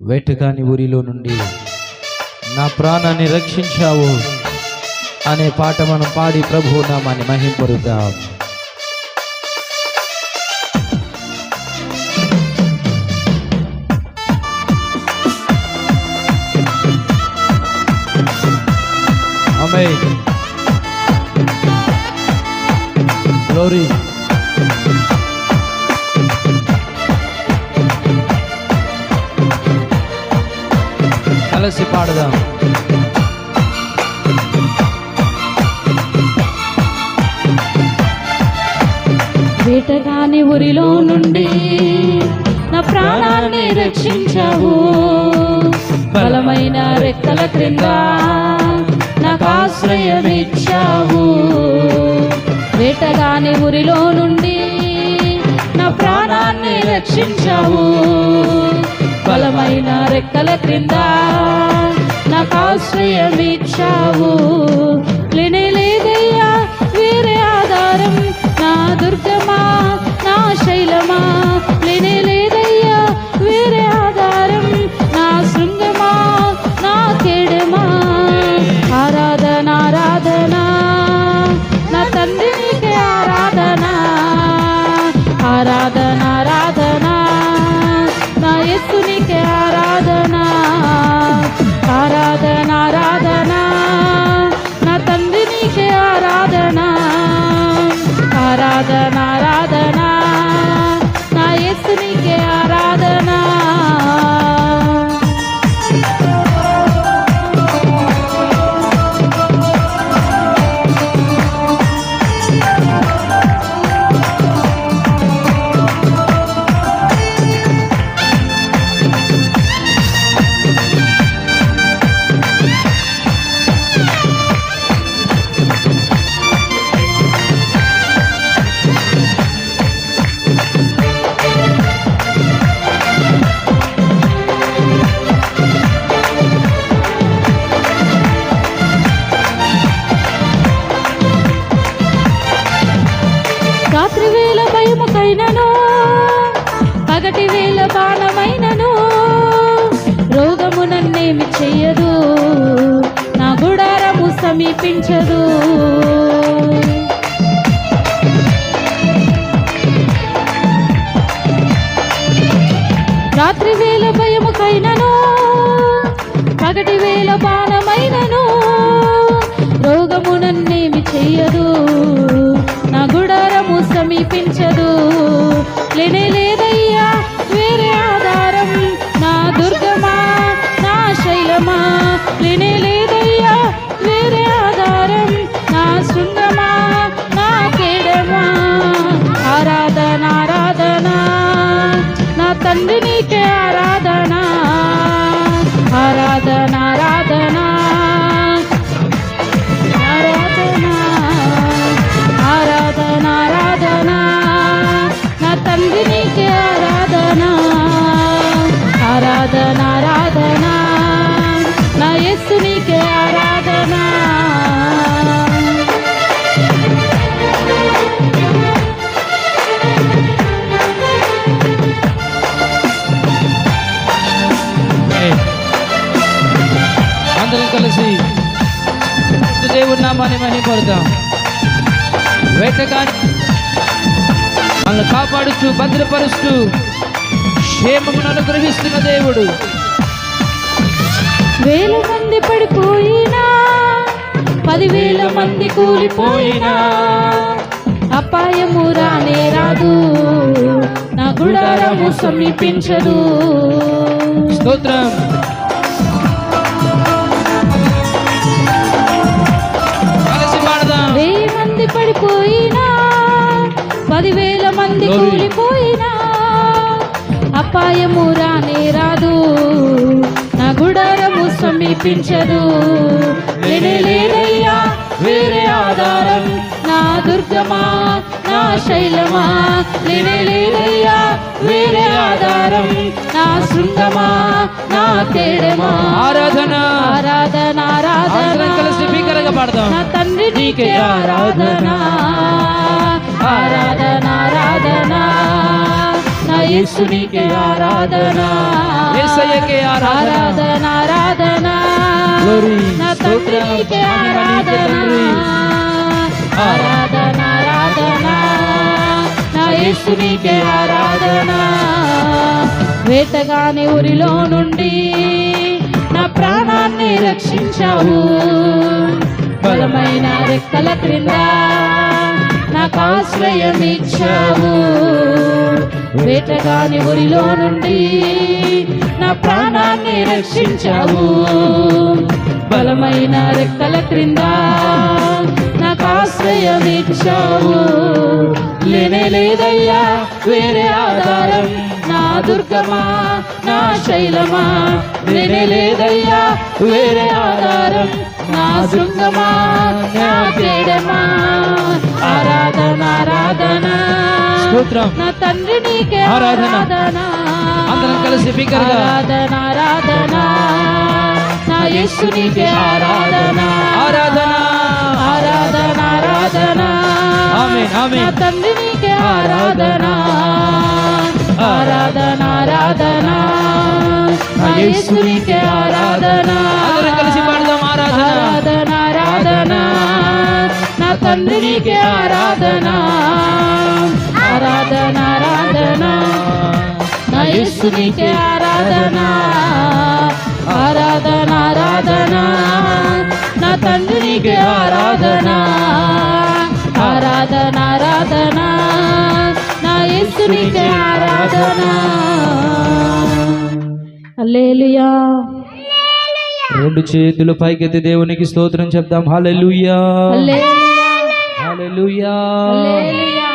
వేటగాని ఊరిలో నుండి నా ప్రాణాన్ని రక్షించావు అనే పాట మనం పాడి ప్రభువు నామాన్ని మహింపరుద్దాం. ఆమేన్. గ్లోరీ. కలిసి పాడదాం. వేటగాని ఊరిలో నుండి నా ప్రాణాన్ని రక్షించావు, బలమైన రెక్కల క్రింద నాకు ఆశ్రయమిచ్చావు. వేటగాని ఊరిలో నుండి నా ప్రాణాన్ని రక్షించావు, బలమైన రెక్కల క్రింద నాకు ఆశ్రయమిచ్చావు. లేదయ్యా వేరే ఆధారం, నా దుర్గమా నా శైలమా. లేదయ్యా వేరే ఆధారం, నా శృంగమా నా కేడమా. ఆరాధన ఆరాధన నా తండ్రి నీకే ఆరాధన. ఆరాధన ఆరాధన నా యేసు నీకే ఆరాధన. ఆరాధన ఆరాధన నా తండ్రి నీకే ఆరాధన. ఆరాధన ఆరాధన నా యేసు నీకే ఆరాధన. రాత్రి వేళ భయముకైనను, పగటి వేళ బాణమైనను, రోగము నన్నేమి చెయ్యదు, నా గుడారము సమీపించదు. రాత్రి వేళ భయముకైనను, పగటి వేళ బాణమైనను, రోగము నన్నేమి చెయ్యదు, నా గుడారము సమీపించదు. లేదయ్యా వేరే ఆధారం, నా దుర్గమా నా శైలమా. లేదయ్యా వేరే ఆధారం, నా శృంగమా నా కేడమా. ఆరాధన ఆరాధన నా తండ్రి నీకే ఆరాధన. ఆరాధన ఆరాధన ఆరాధన ఆరాధన ఆరాధన నా తండ్రి నీకే ఆరాధన. ఆరాధన ఆరాధన నా యేసు నీకే ఆరాధన. అందరం కలిసి దేవుని నామాన్ని మహింపరుద్దాం. వేటగాని మనల్ని కాపాడుచు భద్రపరుస్తూ క్షేమమును అనుగ్రహిస్తున్న దేవుడు. వేల మంది పడిపోయినా, 10,000 మంది కూలిపోయినా, అపాయము రానే రాదు, నా గుడారము సమీపించదు. స్తోత్రం. కలిసి పాడదాం. 1000 మంది పడిపోయినా, 10,000 మంది కూలిపోయినా, అపాయము రానే రాదు, నా గుడారము సమీపించదు. లేదయ్యా వేరే ఆధారం, నా దుర్గమా నా శైలమా. లేదయ్యా వేరే ఆధారం, నా శృంగమా నా కేడమా. ఆరాధన ఆరాధన ఆరాధన కలిసి భీకరంగా పాడదాం. నా తండ్రి నీకే ఆరాధన. ఆరాధన ఆరాధన నా యేసు నీకే ఆరాధన. యేసయ్య యేసయ్యకే ఆరాధన. ఆరాధన ఆరాధన Glory, నా తండ్రి స్తోత్రం, నీకే మహిమ నీకే ఆరాధన తండ్రి. ఆరాధన ఆరాధన నా యేసు నీకే ఆరాధన వేటగాని ఊరిలో నుండి నా ప్రాణాన్ని రక్షించావు బలమైన రెక్కల క్రింద నాకు ఆశ్రయం ఇచ్చావు వేటగాని ఊరిలో నుండి నా ప్రాణాన్ని రక్షించావు బలమైన రెక్కల క్రింద నాకు ఆశ్రయం ఇచ్చావు లేనే లేదయ్యా వేరే ఆధారం నా దుర్గమా నా శైలమా లేనే లేదయ్యా వేరే ఆధారం నా శృంగమా నా కేడమా ఆరాధన ఆరాధన స్తోత్రం. నా తండ్రి నీకే ఆరాధన. ఆరాధన అందరం కలిసి బిగ్గరగా. ఆరాధన ఆరాధన నా యేసు నీకే ఆరాధన ఆరాధన. ఆరాధన ఆరాధన ఆమేన్, ఆమేన్. నా తండ్రి నీకే ఆరాధన ఆరాధన ఆరాధన నా యేసు నీకే ఆరాధన అందరం కలిసి పాడదాం. ఆరాధన. ఆరాధన ఆరాధన నా తండ్రి నీకే ఆరాధన ఆరాధన ఆరాధన నా యేసు నీకే ఆరాధన ఆరాధన ఆరాధన నా తండ్రి నీకే ఆరాధన ఆరాధన ఆరాధన నా యేసు నీకే ఆరాధన హల్లెలూయా రెండు చేతులు పైకెత్తి దేవునికి స్తోత్రం చెప్దాం. హల్లెలూయా, హల్లెలూయా హల్లెలూయా. హల్లెలూయా